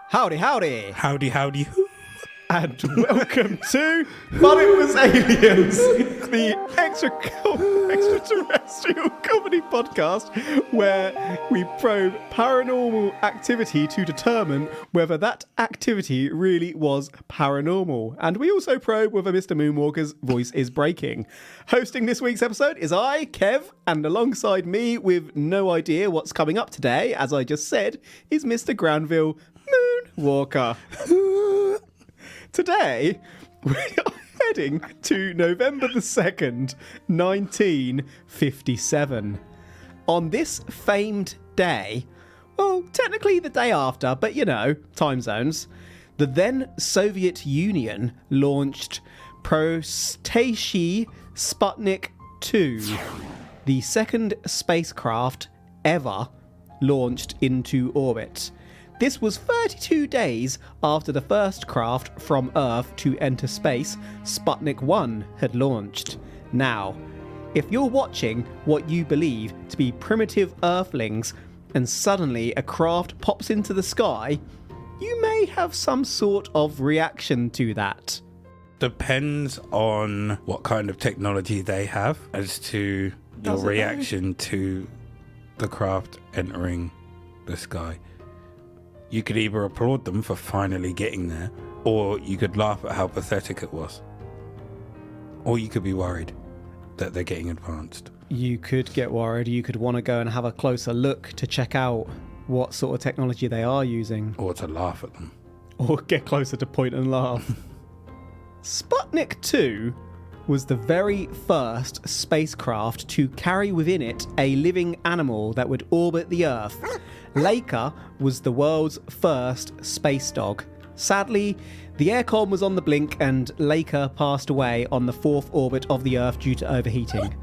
Howdy, howdy. Howdy, howdy. And welcome to But It Was Aliens, the extraterrestrial comedy podcast where we probe paranormal activity to determine whether that activity really was paranormal. And we also probe whether Mr Moonwalker's voice is breaking. Hosting this week's episode is I, Kev, and alongside me with no idea what's coming up today, as I just said, is Mr Granville Moonwalker. Today, we are heading to November the 2nd, 1957. On this famed day, well, technically the day after, but you know, time zones, the then Soviet Union launched Prostashi Sputnik 2, the second spacecraft ever launched into orbit. This was 32 days after the first craft from Earth to enter space, Sputnik 1, had launched. Now, if you're watching what you believe to be primitive Earthlings and suddenly a craft pops into the sky, you may have some sort of reaction to that. Depends on what kind of technology they have as to your reaction to the craft entering the sky. You could either applaud them for finally getting there, or you could laugh at how pathetic it was. Or you could be worried that they're getting advanced. You could get worried. You could want to go and have a closer look to check out what sort of technology they are using. Or to laugh at them. Or get closer to point and laugh. Sputnik 2 was the very first spacecraft to carry within it a living animal that would orbit the Earth. Laika was the world's first space dog. Sadly, the aircon was on the blink and Laika passed away on the fourth orbit of the Earth due to overheating.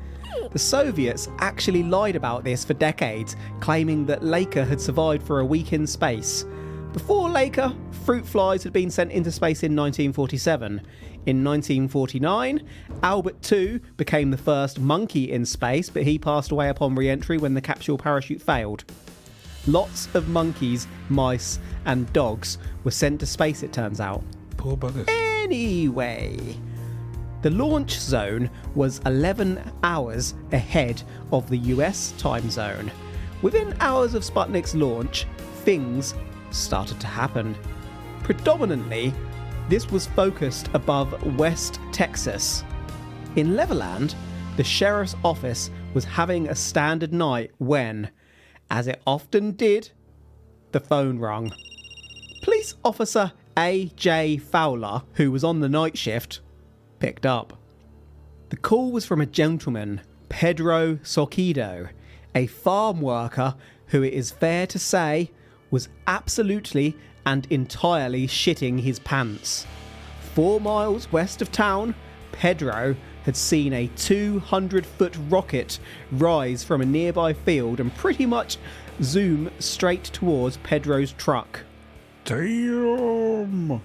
The Soviets actually lied about this for decades, claiming that Laika had survived for a week in space. Before Laika, fruit flies had been sent into space in 1947. In 1949, Albert II became the first monkey in space, but he passed away upon re-entry when the capsule parachute failed. Lots of monkeys, mice, and dogs were sent to space, it turns out. Poor buggers. Anyway, the launch zone was 11 hours ahead of the US time zone. Within hours of Sputnik's launch, things started to happen. Predominantly, this was focused above West Texas. In Levelland, the sheriff's office was having a standard night when, as it often did, the phone rang. Police officer A.J. Fowler, who was on the night shift, picked up. The call was from a gentleman, Pedro Sorquido, a farm worker who it is fair to say was absolutely and entirely shitting his pants. 4 miles west of town, Pedro had seen a 200-foot rocket rise from a nearby field and pretty much zoom straight towards Pedro's truck. Damn!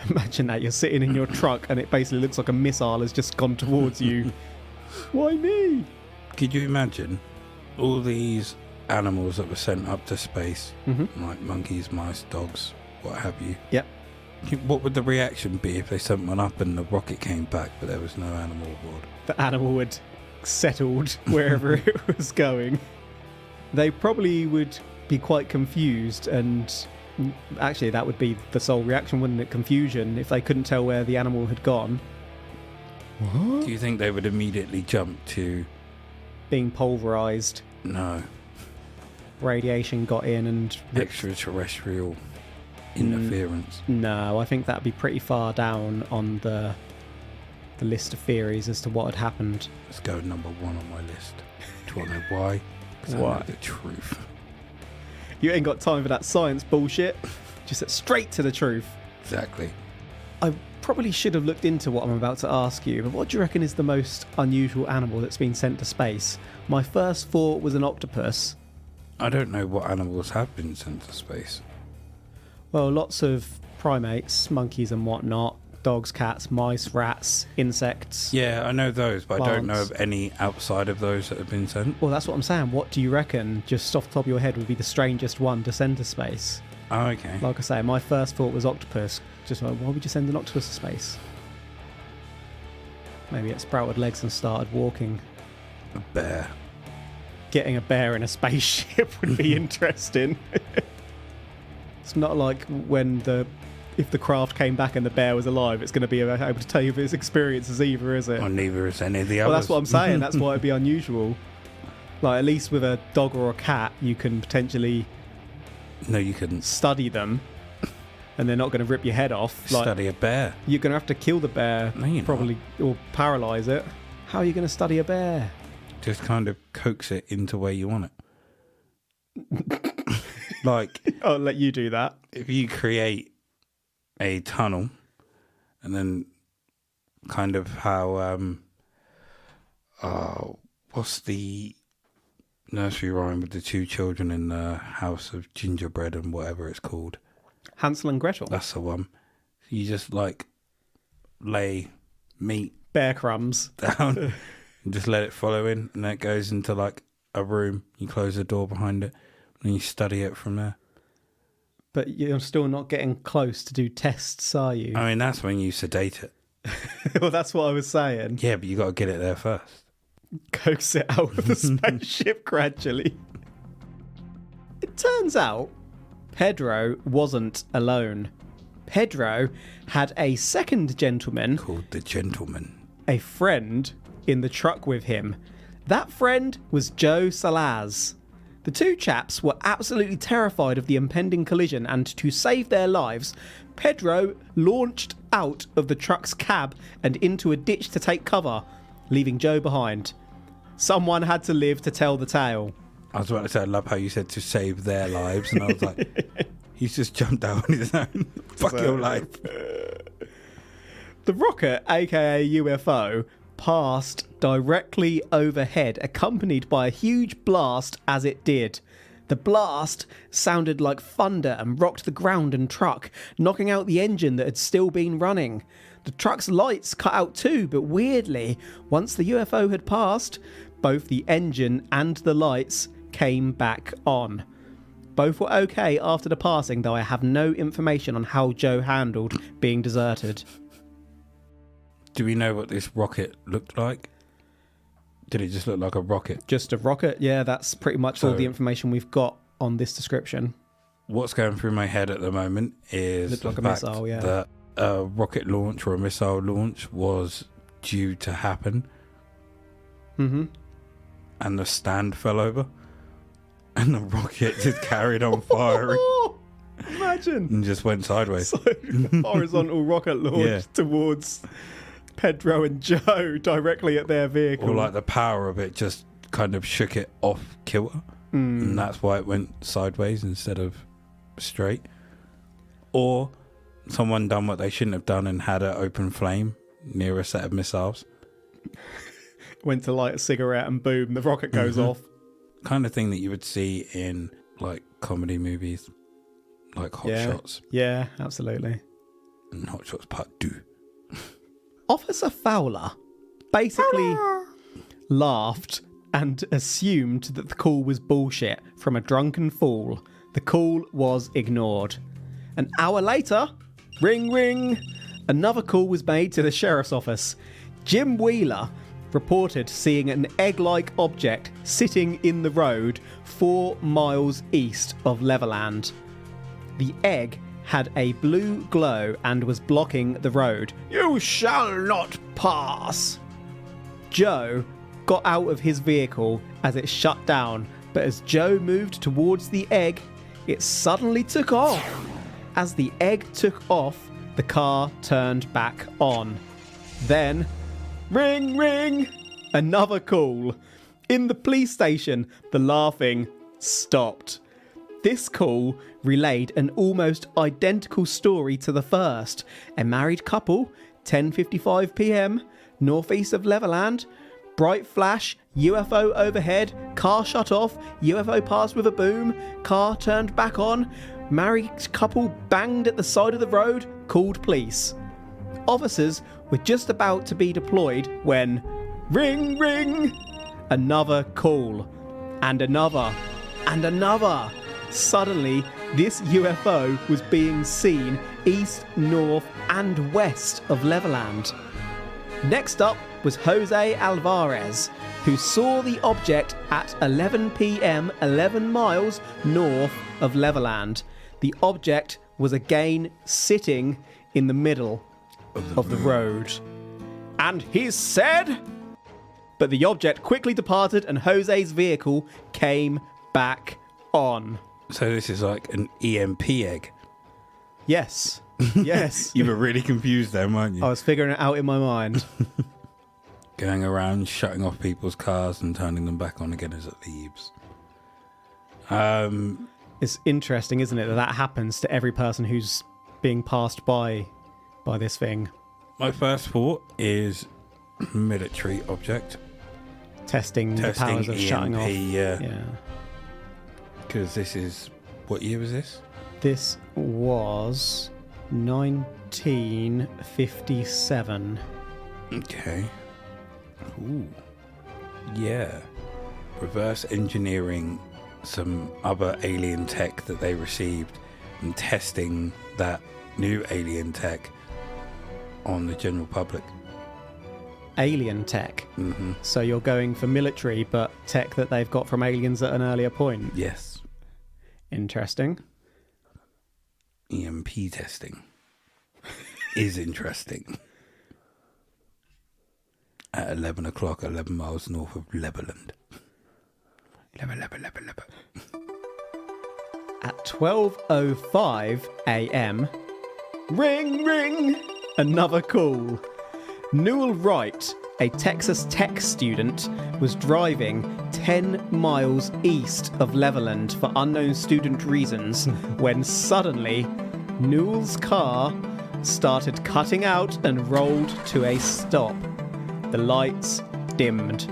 Imagine that, you're sitting in your truck and it basically looks like a missile has just gone towards you. Why me? Could you imagine all these animals that were sent up to space, like monkeys, mice, dogs, what have you? Yep. What would the reaction be if they sent one up and the rocket came back but there was no animal aboard? The animal had settled wherever it was going. They probably would be quite confused, and actually that would be the sole reaction, wouldn't it? Confusion, if they couldn't tell where the animal had gone. What? Do you think they would immediately jump to... Being pulverised. No. Radiation got in and... Extraterrestrial interference. No, I think that'd be pretty far down on the list of theories as to what had happened. Let's go number 1 on my list. Do you want to know why? Because I know the truth. You ain't got time for that science bullshit. Just get straight to the truth. Exactly. I probably should have looked into what I'm about to ask you, but what do you reckon is the most unusual animal that's been sent to space? My first thought was an octopus. I don't know what animals have been sent to space. Well, lots of primates, monkeys and whatnot, dogs, cats, mice, rats, insects. Yeah, I know those, but plants. I don't know of any outside of those that have been sent. Well, that's what I'm saying. What do you reckon, just off the top of your head, would be the strangest one to send to space? Oh, okay. Like I say, my first thought was octopus. Just like, why would you send an octopus to space? Maybe it sprouted legs and started walking. A bear. Getting a bear in a spaceship would be interesting. It's not like if the craft came back and the bear was alive, it's going to be able to tell you his experiences either, is it? Or neither is any of the others. Well, that's what I'm saying. That's why it'd be unusual. Like, at least with a dog or a cat, you can potentially... No, you couldn't. Study them, and they're not going to rip your head off. Like, study a bear. You're going to have to kill the bear, No, you're probably, or paralyse it. How are you going to study a bear? Just kind of coax it into where you want it. Like... I'll let you do that. If you create a tunnel, and then kind of how... what's the nursery rhyme with the two children in the house of gingerbread and whatever it's called? Hansel and Gretel. That's the one. You just like lay meat Bear crumbs down and just let it follow in, and then it goes into like a room. You close the door behind it and you study it from there. But you're still not getting close to do tests, are you? I mean, that's when you sedate it. Well, that's what I was saying. Yeah, but you got to get it there first. Coax it out of the spaceship gradually. It turns out Pedro wasn't alone. Pedro had a second gentleman Called the Gentleman. A friend in the truck with him. That friend was Joe Salaz. The two chaps were absolutely terrified of the impending collision, and to save their lives, Pedro launched out of the truck's cab and into a ditch to take cover, leaving Joe behind. Someone had to live to tell the tale. I was about to say, I love how you said to save their lives, and I was like, he's just jumped out on his own. Fuck your life. The rocket, aka UFO, passed directly overhead, accompanied by a huge blast as it did. The blast sounded like thunder and rocked the ground and truck, knocking out the engine that had still been running. The truck's lights cut out too, but weirdly, once the UFO had passed, both the engine and the lights came back on. Both were okay after the passing, though I have no information on how Joe handled being deserted. Do we know what this rocket looked like? Did it just look like a rocket? Just a rocket? Yeah, that's pretty much all the information we've got on this description. What's going through my head at the moment is Looked like the a fact missile, yeah. that a rocket launch or a missile launch was due to happen. Mm-hmm. And the stand fell over. And the rocket just carried on firing. Imagine. And just went sideways. So, horizontal rocket launch towards Pedro and Joe directly at their vehicle. Or like the power of it just kind of shook it off kilter. And that's why it went sideways instead of straight. Or someone done what they shouldn't have done and had an open flame near a set of missiles. Went to light a cigarette and boom, the rocket goes off. Kind of thing that you would see in like comedy movies, like Hot Shots. Yeah, absolutely. And Hot Shots Part 2. Officer Fowler basically laughed and assumed that the call was bullshit from a drunken fool. The call was ignored. An hour later, ring ring, another call was made to the sheriff's office. Jim Wheeler reported seeing an egg-like object sitting in the road 4 miles east of Levelland. The egg had a blue glow and was blocking the road. You shall not pass! Joe got out of his vehicle as it shut down, but as Joe moved towards the egg, it suddenly took off. As the egg took off, the car turned back on. Then, ring, ring, another call. In the police station, the laughing stopped. This call relayed an almost identical story to the first. A married couple, 10:55 p.m, northeast of Levelland. Bright flash, UFO overhead, car shut off, UFO passed with a boom, car turned back on, married couple banged at the side of the road, called police. Officers were just about to be deployed when, ring, ring, another call, and another, and another. Suddenly, this UFO was being seen east, north, and west of Levelland. Next up was Jose Alvarez, who saw the object at 11 p.m. 11 miles north of Levelland. The object was again sitting in the middle of the road. And he said... But the object quickly departed and Jose's vehicle came back on. So this is like an EMP egg. Yes. Yes. You were really confused then, weren't you? I was figuring it out in my mind. Going around shutting off people's cars and turning them back on again as it leaves. It's interesting, isn't it, that happens to every person who's being passed by this thing. My first thought is military object. Testing the powers of EMP, shutting off. Yeah. Because this is... What year was this? This was 1957. Okay. Ooh. Yeah. Reverse engineering some other alien tech that they received and testing that new alien tech on the general public. Alien tech. Mm-hmm. So you're going for military, but tech that they've got from aliens at an earlier point. Yes. Interesting. EMP testing is interesting. At 11 o'clock, 11 miles north of Levelland. Level. At 12:05 a.m., ring, another call. Newell Wright, a Texas Tech student, was driving 10 miles east of Levelland for unknown student reasons when suddenly Newell's car started cutting out and rolled to a stop. The lights dimmed.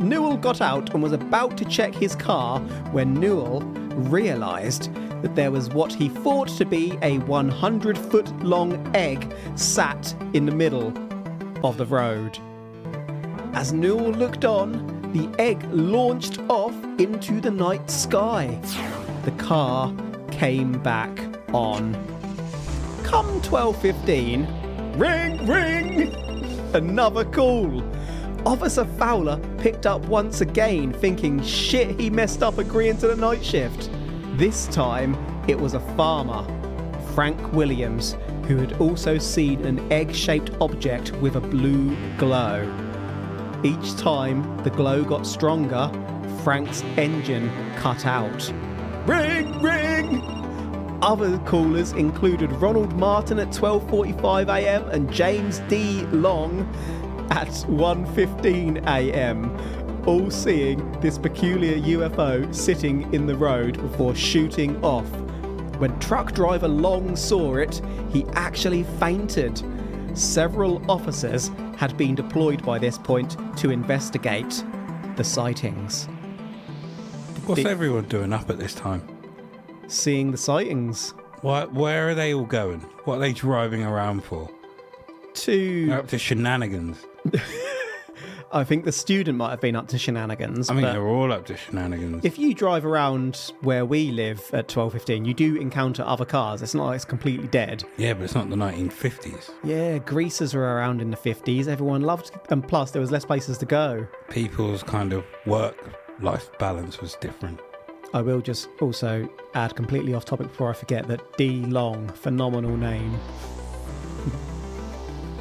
Newell got out and was about to check his car when Newell realised that there was what he thought to be a 100-foot-long egg sat in the middle of the road. As Newell looked on, the egg launched off into the night sky. The car came back on. Come 12:15, ring, another call. Officer Fowler picked up once again, thinking shit, he messed up agreeing to the night shift. This time, it was a farmer, Frank Williams, who had also seen an egg-shaped object with a blue glow. Each time the glow got stronger, Frank's engine cut out. Ring! Other callers included Ronald Martin at 12:45 a.m. and James D. Long at 1:15 a.m., all seeing this peculiar UFO sitting in the road before shooting off. When truck driver Long saw it, he actually fainted. Several officers had been deployed by this point to investigate the sightings. What's everyone doing up at this time? Seeing the sightings. Where are they all going? What are they driving around for? They're up to shenanigans. I think the student might have been up to shenanigans. I mean, but they're all up to shenanigans. if you drive around where we live at 12:15, you do encounter other cars. It's not like it's completely dead. Yeah, but it's not the 1950s. Yeah, greasers were around in the 50s. Everyone loved, and plus there was less places to go. People's kind of work-life balance was different. I will just also add completely off topic before I forget that D. Long, phenomenal name.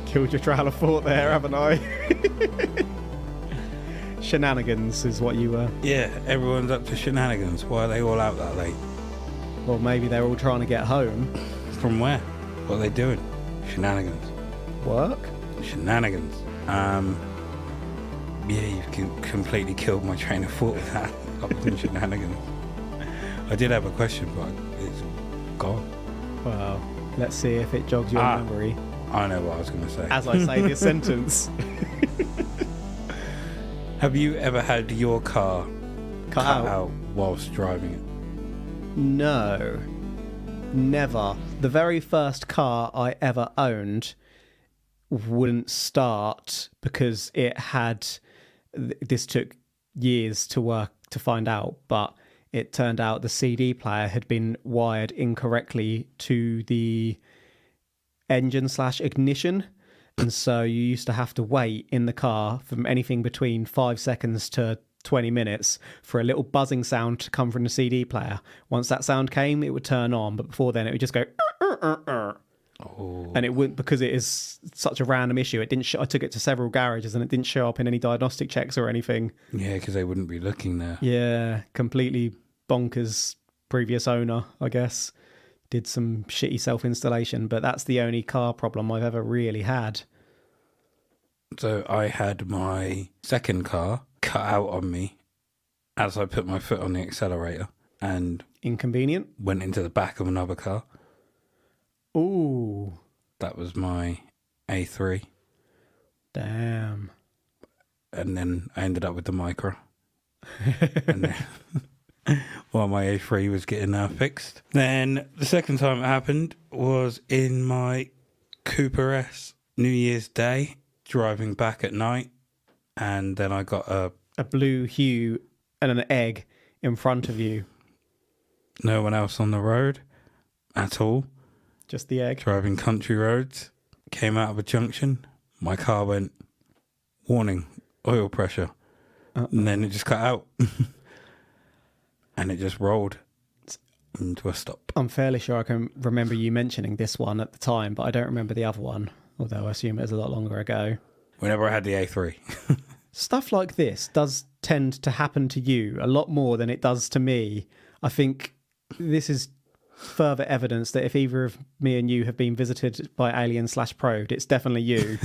Killed your trail of thought there, haven't I? Shenanigans is what you were. Yeah, everyone's up to shenanigans. Why are they all out that late? Well, maybe they're all trying to get home. From where? What are they doing? Shenanigans. Work? Shenanigans. Yeah, you've completely killed my train of thought with that. Up to shenanigans. I did have a question, but it's gone. Well, let's see if it jogs your memory. I know what I was going to say. As I say this sentence. Have you ever had your car Cut out whilst driving it? No. Never. The very first car I ever owned wouldn't start because it had... This took years to work to find out, but it turned out the CD player had been wired incorrectly to the engine/ignition. And so you used to have to wait in the car from anything between 5 seconds to 20 minutes for a little buzzing sound to come from the CD player. Once that sound came, it would turn on, but before then it would just go and it wouldn't, because it is such a random issue. It didn't I took it to several garages and it didn't show up in any diagnostic checks or anything. Yeah, because they wouldn't be looking there. Yeah, completely bonkers. Previous owner, I guess, did some shitty self-installation, but that's the only car problem I've ever really had. So I had my second car cut out on me as I put my foot on the accelerator and inconvenient. Went into the back of another car. Ooh. That was my A3. Damn. And then I ended up with the Micra. And then, while my A3 was getting fixed. Then the second time it happened was in my Cooper S New Year's Day, driving back at night. And then I got a blue hue and an egg in front of you. No one else on the road at all. Just the egg. Driving country roads. Came out of a junction. My car went, warning, oil pressure. And then it just cut out. And it just rolled into a stop. I'm fairly sure I can remember you mentioning this one at the time, but I don't remember the other one, although I assume it was a lot longer ago. Whenever I had the A3. Stuff like this does tend to happen to you a lot more than it does to me. I think this is further evidence that if either of me and you have been visited by alien/probed, it's definitely you.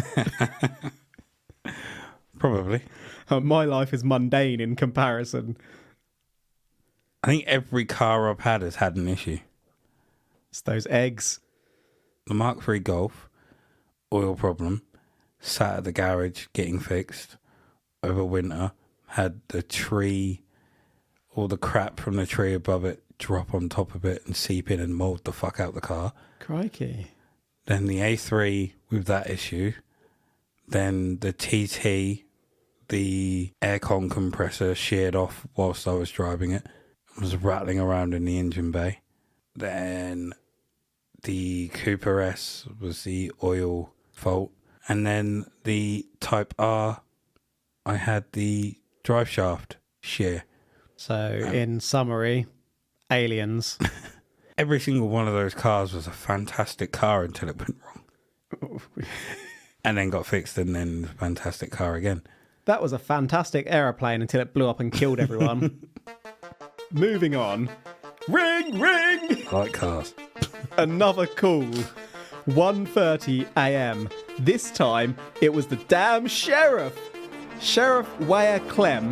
Probably. My life is mundane in comparison. I think every car I've had has had an issue. It's those eggs. The Mark III Golf, oil problem, sat at the garage getting fixed over winter, had the tree, all the crap from the tree above it drop on top of it and seep in and mould the fuck out the car. Crikey. Then the A3 with that issue. Then the TT, the aircon compressor sheared off whilst I was driving it. It was rattling around in the engine bay. Then the Cooper S was the oil fault. And then the Type R, I had the drive shaft shear. So in summary, aliens. Every single one of those cars was a fantastic car until it went wrong. And then got fixed and then fantastic car again. That was a fantastic aeroplane until it blew up and killed everyone. Moving on. Ring, ring! I like cars. Another call. 1:30 a.m. This time, it was the damn sheriff. Sheriff Ware Clem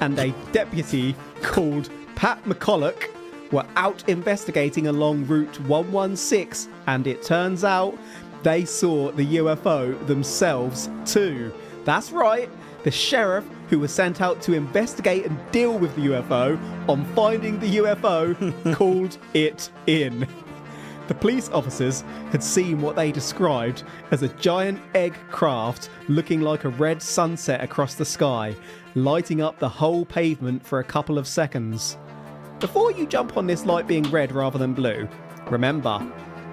and a deputy called Pat McCulloch were out investigating along Route 116, and it turns out they saw the UFO themselves too. That's right, the sheriff who was sent out to investigate and deal with the UFO on finding the UFO called it in. The police officers had seen what they described as a giant egg craft looking like a red sunset across the sky, lighting up the whole pavement for a couple of seconds. Before you jump on this light being red rather than blue, remember,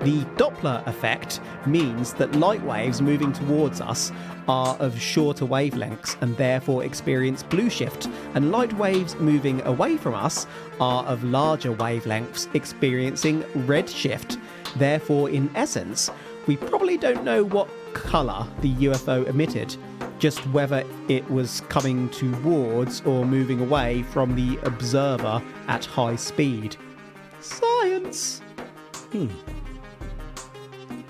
the Doppler effect means that light waves moving towards us are of shorter wavelengths and therefore experience blue shift, and light waves moving away from us are of larger wavelengths experiencing red shift. Therefore, in essence, we probably don't know what colour the UFO emitted, just whether it was coming towards or moving away from the observer at high speed. Science!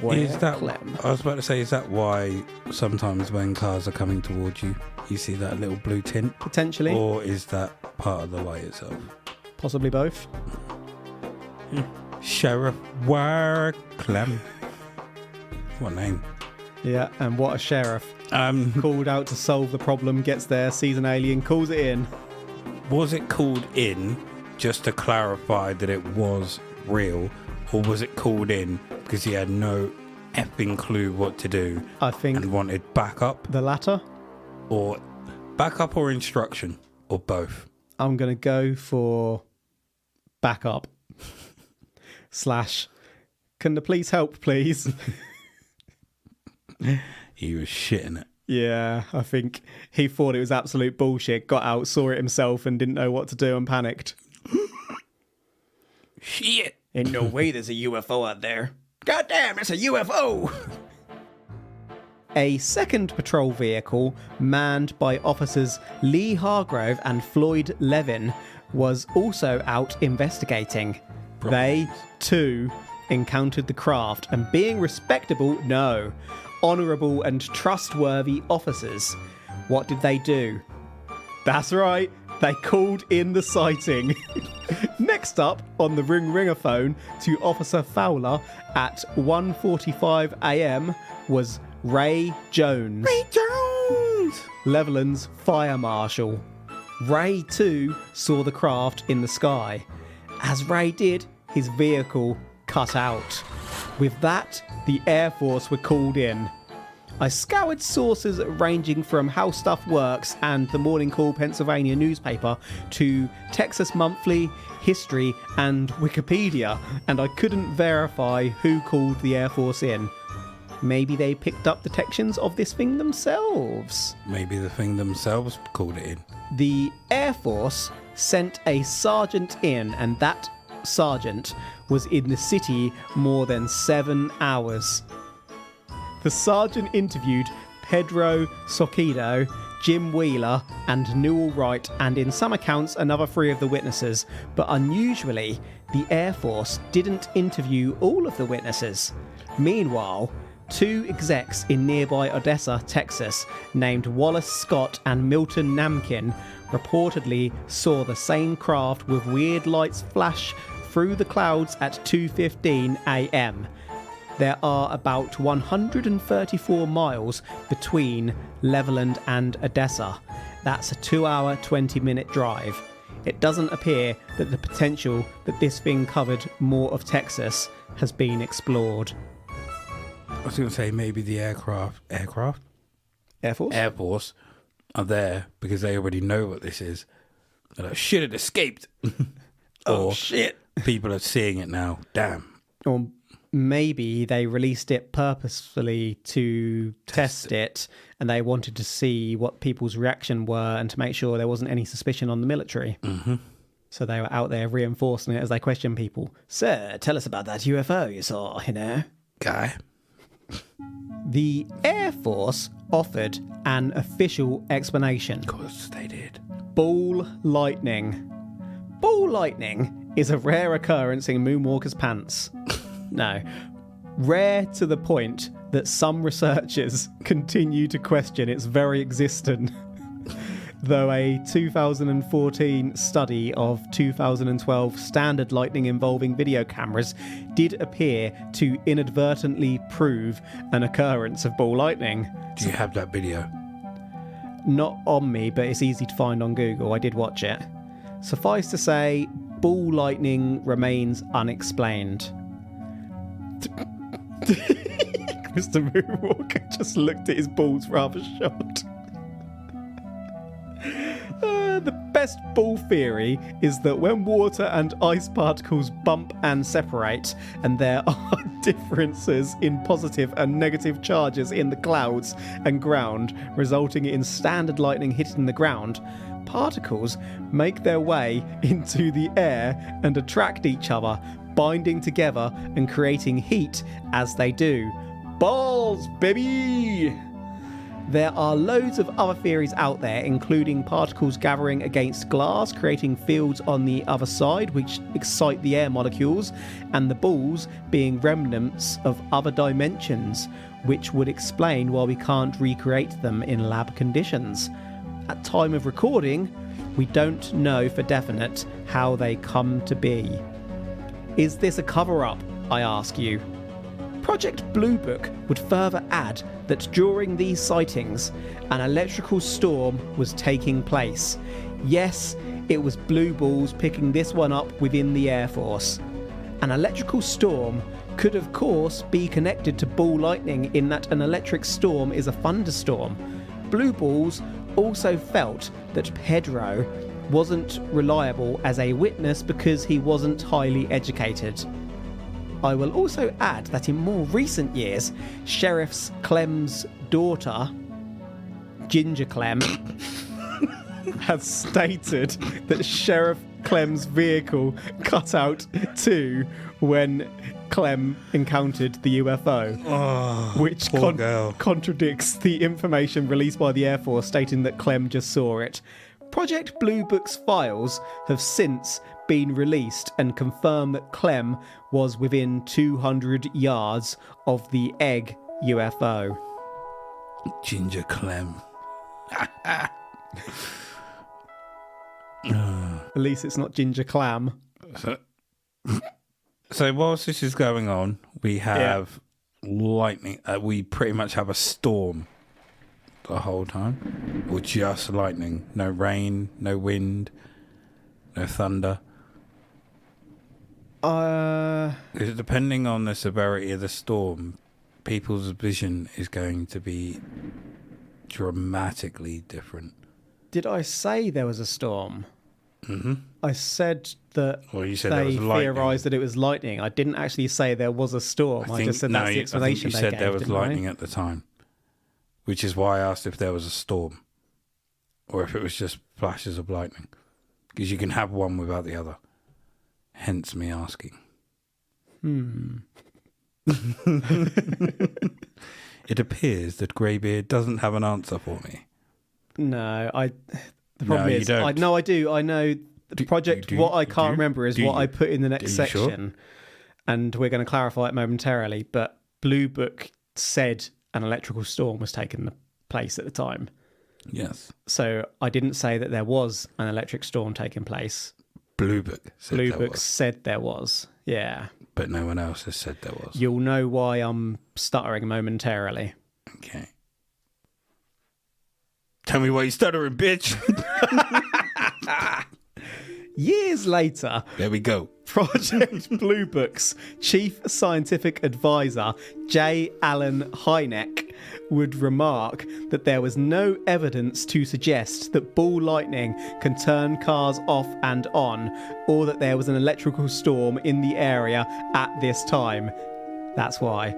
Is that, Clem. I was about to say, is that why sometimes when cars are coming towards you, you see that little blue tint? Potentially. Or is that part of the light itself? Possibly both. Sheriff Ware Clem. What name? Yeah, and what a sheriff. Was Called out to solve the problem, gets there, sees an alien, calls it in. it called in just to clarify that it was real, or was it called in because he had no effing clue what to do I think and wanted backup? the latter. Or backup or instruction, or both? I'm going to go for back up. / can the police help, please? He was shitting it. Yeah, I think he thought it was absolute bullshit, got out, saw it himself and didn't know what to do and panicked. Shit. Ain't no way there's a UFO out there. God damn, it's a UFO! A second patrol vehicle, manned by officers Lee Hargrove and Floyd Levin, was also out investigating. They, too, encountered the craft, and being respectable, no, honourable and trustworthy officers, what did they do? That's right, they called in the sighting. Next up on the ringer phone to Officer Fowler at 1:45 a.m. was Ray Jones. Ray Jones! Levelland's fire marshal. Ray too saw the craft in the sky. As Ray did, his vehicle cut out. With that, the Air Force were called in. I scoured sources ranging from How Stuff Works and the Morning Call Pennsylvania newspaper to Texas Monthly, History and Wikipedia, and I couldn't verify who called the Air Force in. Maybe they picked up detections of this thing themselves. Maybe the thing themselves called it in. The Air Force sent a sergeant in, and that sergeant was in the city more than 7 hours. The sergeant interviewed Pedro Soquido, Jim Wheeler and Newell Wright, and in some accounts another 3 of the witnesses, but unusually the Air Force didn't interview all of the witnesses. Meanwhile, 2 execs in nearby Odessa, Texas, named Wallace Scott and Milton Namkin, reportedly saw the same craft with weird lights flash through the clouds at 2:15 a.m. There are about 134 miles between Levelland and Odessa. That's a 2-hour, 20-minute drive. It doesn't appear that the potential that this thing covered more of Texas has been explored. I was going to say maybe the Air Force are there because they already know what this is. They're like, shit, it escaped. Oh, shit. People are seeing it now. Damn. Or maybe they released it purposefully to test it, and they wanted to see what people's reaction were and to make sure there wasn't any suspicion on the military. Mm-hmm. So they were out there reinforcing it as they question people. Sir, tell us about that UFO you saw, Guy. The Air Force offered an official explanation. Of course they did. Ball lightning. Ball lightning is a rare occurrence in Moonwalker's pants. No. Rare to the point that some researchers continue to question its very existence. Though a 2014 study of 2012 standard lightning involving video cameras did appear to inadvertently prove an occurrence of ball lightning. Do you have that video? Not on me, but it's easy to find on Google. I did watch it. Suffice to say, ball lightning remains unexplained. Mr Moonwalker just looked at his balls rather shocked. The best ball theory is that when water and ice particles bump and separate, and there are differences in positive and negative charges in the clouds and ground, resulting in standard lightning hitting the ground, particles make their way into the air and attract each other, binding together and creating heat as they do. Balls, baby! There are loads of other theories out there, including particles gathering against glass, creating fields on the other side which excite the air molecules, and the balls being remnants of other dimensions, which would explain why we can't recreate them in lab conditions. At time of recording, we don't know for definite how they come to be. Is this a cover-up, I ask you? Project Blue Book would further add that during these sightings, an electrical storm was taking place. Yes, it was blue balls picking this one up within the Air Force. An electrical storm could of course be connected to ball lightning in that an electric storm is a thunderstorm. Blue balls also felt that Pedro wasn't reliable as a witness because he wasn't highly educated. I will also add that in more recent years, Sheriff Clem's daughter, Ginger Clem, has stated that Sheriff Clem's vehicle cut out too when Clem encountered the UFO, which contradicts the information released by the Air Force stating that Clem just saw it. Project Blue Book's files have since been released and confirm that Clem was within 200 yards of the egg UFO. Ginger Clem. At least it's not Ginger Clam. So whilst this is going on, we have lightning. We pretty much have a storm the whole time, or just lightning. No rain, no wind, no thunder. Depending on the severity of the storm, people's vision is going to be dramatically different. Did I say there was a storm? Mm-hmm. I said that you said they there was theorised that it was lightning. I didn't actually say there was a storm. I just said that's the explanation you they said gave, there was lightning at the time, which is why I asked if there was a storm or if it was just flashes of lightning, because you can have one without the other. Hence me asking. It appears that Greybeard doesn't have an answer for me. No, the problem is, I know the project. What I can't remember is what I put in the next section, and we're going to clarify it momentarily. But Blue Book said an electrical storm was taking place at the time. Yes. So I didn't say that there was an electric storm taking place. Blue Book said there was. Yeah. But no one else has said there was. You'll know why I'm stuttering momentarily. Okay. Tell me why you're stuttering, bitch. Years later, there we go. Project Blue Book's chief scientific advisor, J. Allen Hynek, would remark that there was no evidence to suggest that ball lightning can turn cars off and on, or that there was an electrical storm in the area at this time. That's why.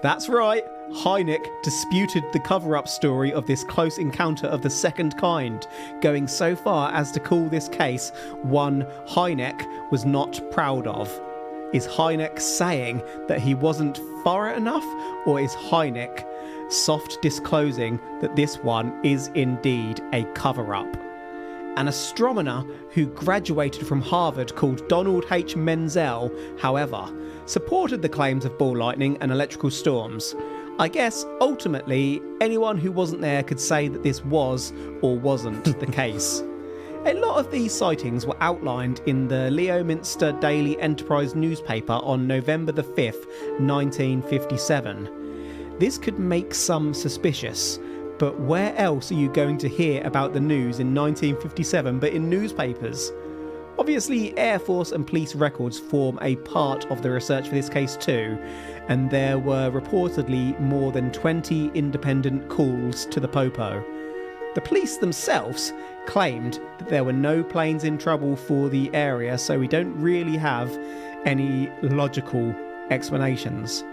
That's right. Hynek disputed the cover-up story of this close encounter of the second kind, going so far as to call this case one Hynek was not proud of. Is Hynek saying that he wasn't thorough enough, or is Hynek soft disclosing that this one is indeed a cover-up? An astronomer who graduated from Harvard called Donald H. Menzel, however, supported the claims of ball lightning and electrical storms. I guess, ultimately, anyone who wasn't there could say that this was or wasn't the case. A lot of these sightings were outlined in the Leominster Daily Enterprise newspaper on November the 5th, 1957. This could make some suspicious, but where else are you going to hear about the news in 1957 but in newspapers? Obviously, Air Force and police records form a part of the research for this case too, and there were reportedly more than 20 independent calls to the Popo. The police themselves claimed that there were no planes in trouble for the area, so we don't really have any logical explanations.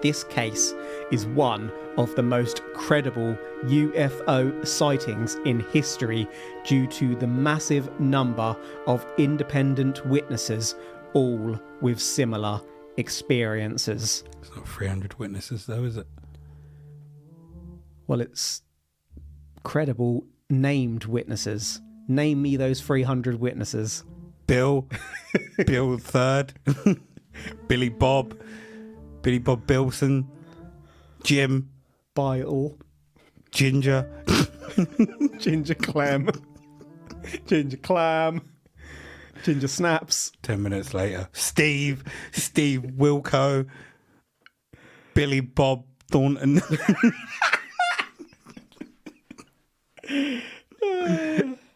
This case is one of the most credible UFO sightings in history due to the massive number of independent witnesses, all with similar experiences. It's not 300 witnesses though, is it? Well, it's credible named witnesses. Name me those 300 witnesses. Bill third, Billy Bob Bilson, Jim, Bile, Ginger, Ginger Clam, Ginger Clam, Ginger Snaps. 10 minutes later, Steve Wilco, Billy Bob Thornton,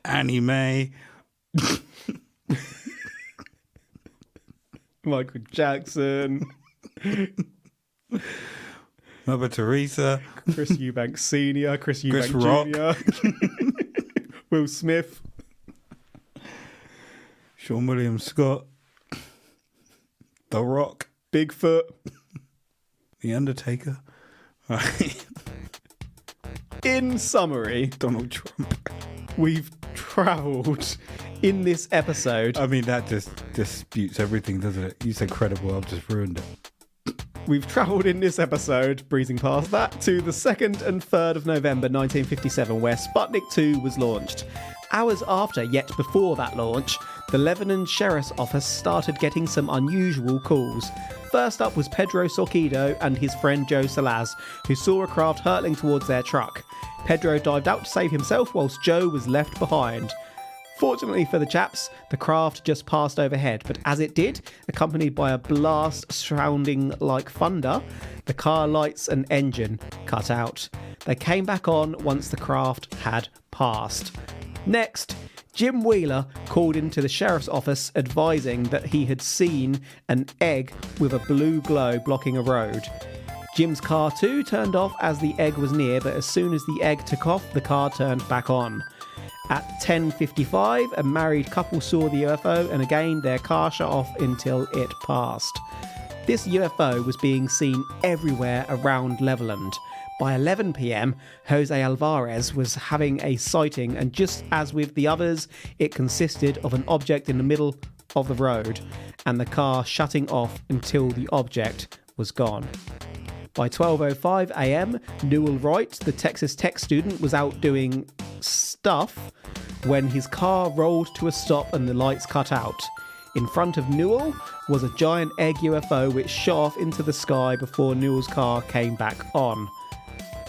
Annie Mae, Michael Jackson, Mother Teresa, Chris Eubanks Sr., Chris Eubanks Rock. Jr., Will Smith, Sean William Scott, The Rock, Bigfoot. The Undertaker. Right. In summary, Donald Trump. we've travelled in this episode. I mean, that just disputes everything, doesn't it? You said credible, I've just ruined it. We've travelled in this episode, breezing past that, to the 2nd and 3rd of November 1957, where Sputnik 2 was launched. Hours after, yet before that launch, the Levelland Sheriff's Office started getting some unusual calls. First up was Pedro Sorquido and his friend Joe Salaz, who saw a craft hurtling towards their truck. Pedro dived out to save himself whilst Joe was left behind. Fortunately for the chaps, the craft just passed overhead, but as it did, accompanied by a blast sounding like thunder, the car lights and engine cut out. They came back on once the craft had passed. Next, Jim Wheeler called into the sheriff's office advising that he had seen an egg with a blue glow blocking a road. Jim's car too turned off as the egg was near, but as soon as the egg took off, the car turned back on. At 10:55, a married couple saw the UFO, and again their car shut off until it passed. This UFO was being seen everywhere around Levelland. By 11 p.m, Jose Alvarez was having a sighting, and just as with the others, it consisted of an object in the middle of the road, and the car shutting off until the object was gone. By 12:05 a.m, Newell Wright, the Texas Tech student, was out doing stuff when his car rolled to a stop and the lights cut out. In front of Newell was a giant egg UFO which shot off into the sky before Newell's car came back on.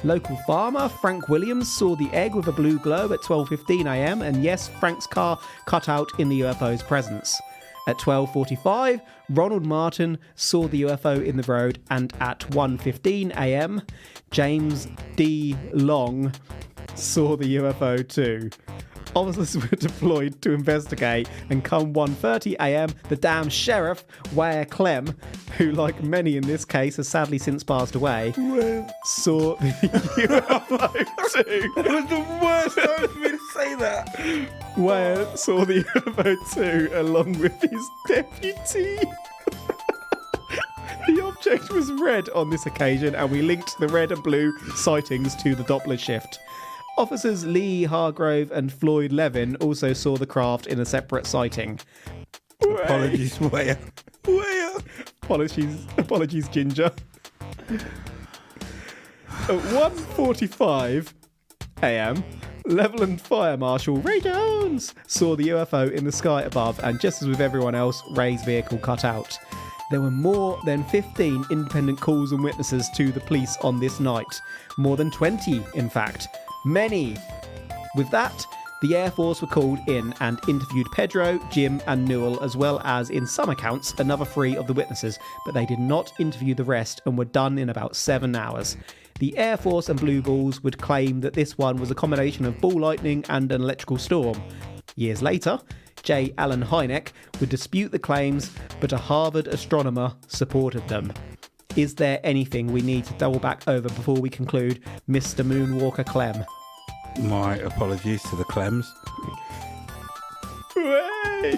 Local farmer Frank Williams saw the egg with a blue glow at 12:15 a.m, and yes, Frank's car cut out in the UFO's presence. At 12:45, Ronald Martin saw the UFO in the road, and at 1:15 a.m, James D. Long saw the UFO too. Officers were deployed to investigate, and come 1:30 a.m, the damn sheriff, Ware Clem, who like many in this case has sadly since passed away, saw the UFO too. That was the worst time for me to say that. Ware saw the UFO too, along with his deputy. The object was red on this occasion, and we linked the red and blue sightings to the Doppler shift. Officers Lee Hargrove and Floyd Levin also saw the craft in a separate sighting. Apologies, Ware. Apologies, Ginger. At 1:45 a.m, Levelland Fire Marshal Ray Jones saw the UFO in the sky above, and just as with everyone else, Ray's vehicle cut out. There were more than 15 independent calls and witnesses to the police on this night. More than 20, in fact. Many. With that, the Air Force were called in and interviewed Pedro, Jim and Newell, as well as, in some accounts, another 3 of the witnesses, but they did not interview the rest and were done in about 7 hours. The Air Force and Blue Balls would claim that this one was a combination of ball lightning and an electrical storm. Years later, J. Allen Hynek would dispute the claims, but a Harvard astronomer supported them. Is there anything we need to double back over before we conclude, Mr. Moonwalker Clem? My apologies to the Clems. Hooray!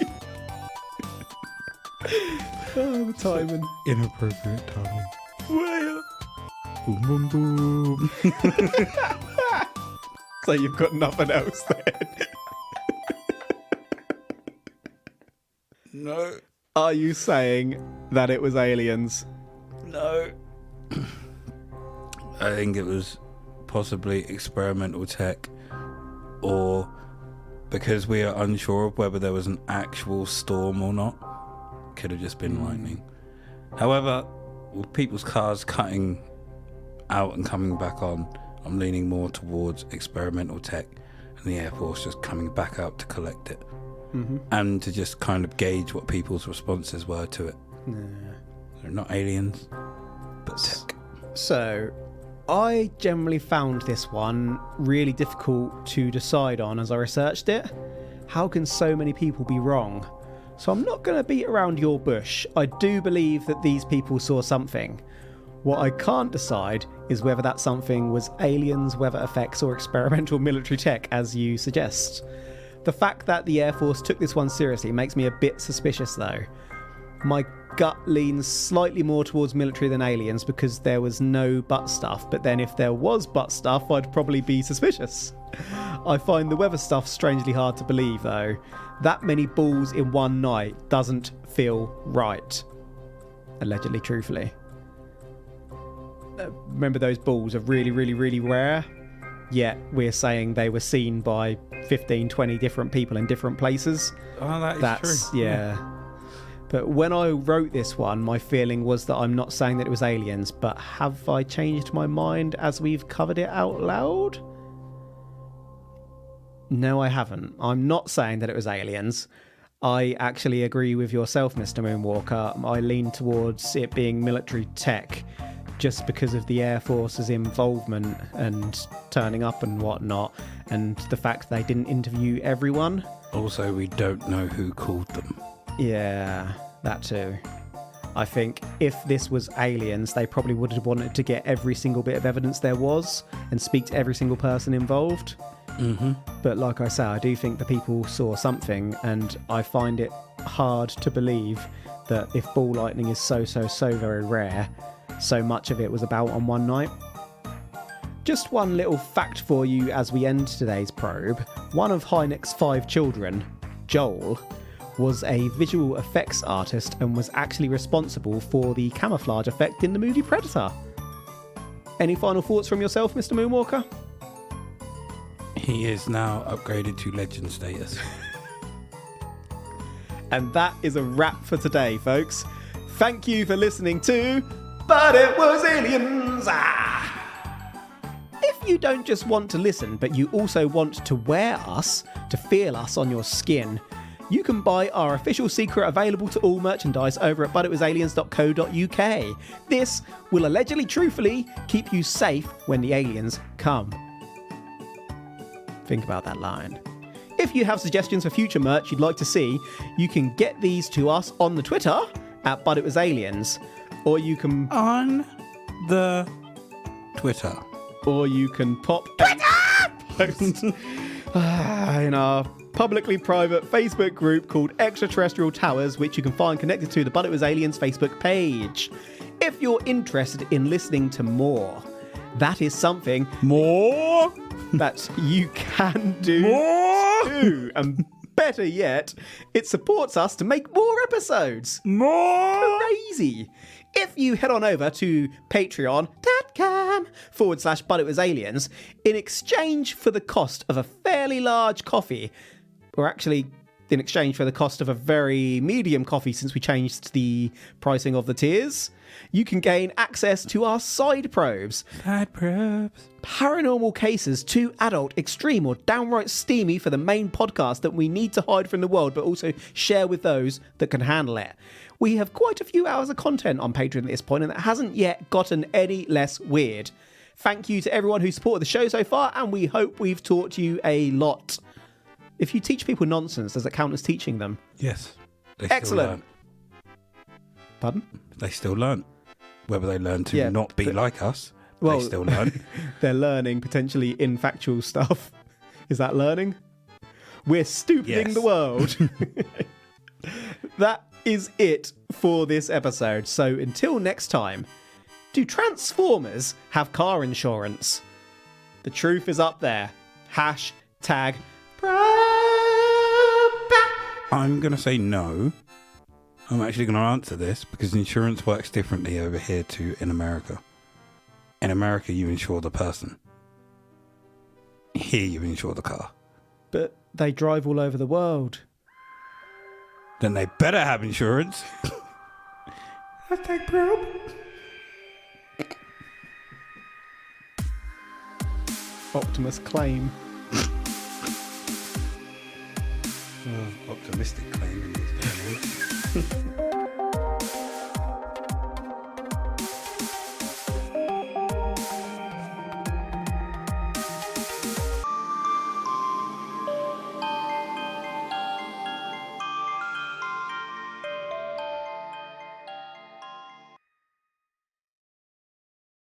Oh, the timing. Inappropriate timing. Way Boom, boom, boom. So you've got nothing else then? No. Are you saying that it was aliens? No. I think it was possibly experimental tech, or because we are unsure of whether there was an actual storm or not, could have just been lightning. However, with people's cars cutting out and coming back on, I'm leaning more towards experimental tech and the Air Force just coming back out to collect it. And to just kind of gauge what people's responses were to it. They're not aliens, but tech. So, I generally found this one really difficult to decide on as I researched it. How can so many people be wrong? So I'm not going to beat around your bush. I do believe that these people saw something. What I can't decide is whether that something was aliens, weather effects, or experimental military tech, as you suggest. The fact that the Air Force took this one seriously makes me a bit suspicious, though. My gut leans slightly more towards military than aliens because there was no butt stuff, but then if there was butt stuff, I'd probably be suspicious. I find the weather stuff strangely hard to believe, though. That many balls in one night doesn't feel right. Allegedly, truthfully. Remember, those balls are really, really, really rare, yet we're saying they were seen by 15, 20 different people in different places. Oh, that's true. Yeah. But when I wrote this one, my feeling was that I'm not saying that it was aliens, but have I changed my mind as we've covered it out loud? No, I haven't. I'm not saying that it was aliens. I actually agree with yourself, Mr. Moonwalker. I lean towards it being military tech just because of the Air Force's involvement and turning up and whatnot, and the fact they didn't interview everyone. Also, we don't know who called them. Yeah, that too. I think if this was aliens, they probably would have wanted to get every single bit of evidence there was and speak to every single person involved. Mm-hmm. But like I say, I do think the people saw something, and I find it hard to believe that if ball lightning is so very rare, so much of it was about on one night. Just one little fact for you as we end today's probe. One of Hynek's 5 children, Joel, was a visual effects artist and was actually responsible for the camouflage effect in the movie Predator. Any final thoughts from yourself, Mr. Moonwalker? He is now upgraded to legend status. And that is a wrap for today, folks. Thank you for listening to But It Was Aliens! If you don't just want to listen, but you also want to wear us, to feel us on your skin, you can buy our official secret available to all merchandise over at butitwasaliens.co.uk. This will allegedly, truthfully, keep you safe when the aliens come. Think about that line. If you have suggestions for future merch you'd like to see, you can get these to us on the Twitter at butitwasaliens, or you can... On the Twitter. Or you can pop... Post in our publicly private Facebook group called Extraterrestrial Towers, which you can find connected to the But It Was Aliens Facebook page. If you're interested in listening to more, that is something More? that you can do More? too. And better yet, it supports us to make more episodes. More? Crazy. If you head on over to patreon.com/butitwasaliens, in exchange for the cost of a fairly large coffee, or actually in exchange for the cost of a very medium coffee since we changed the pricing of the tiers, you can gain access to our side probes. Side probes. Paranormal cases too adult, extreme, or downright steamy for the main podcast that we need to hide from the world, but also share with those that can handle it. We have quite a few hours of content on Patreon at this point, and it hasn't yet gotten any less weird. Thank you to everyone who supported the show so far, and we hope we've taught you a lot. If you teach people nonsense, does it count as teaching them? Yes. Excellent. Pardon? They still learn. Whether they learn to not be like us, they still learn. They're learning potentially infactual stuff. Is that learning? We're stupiding the world. That is it for this episode. So until next time, do Transformers have car insurance? The truth is up there. #probe. I'm going to say no. I'm actually going to answer this because insurance works differently over here to in America. In America, you insure the person. Here, you insure the car. But they drive all over the world. Then they better have insurance. #probe. Optimus claim. Optimistic.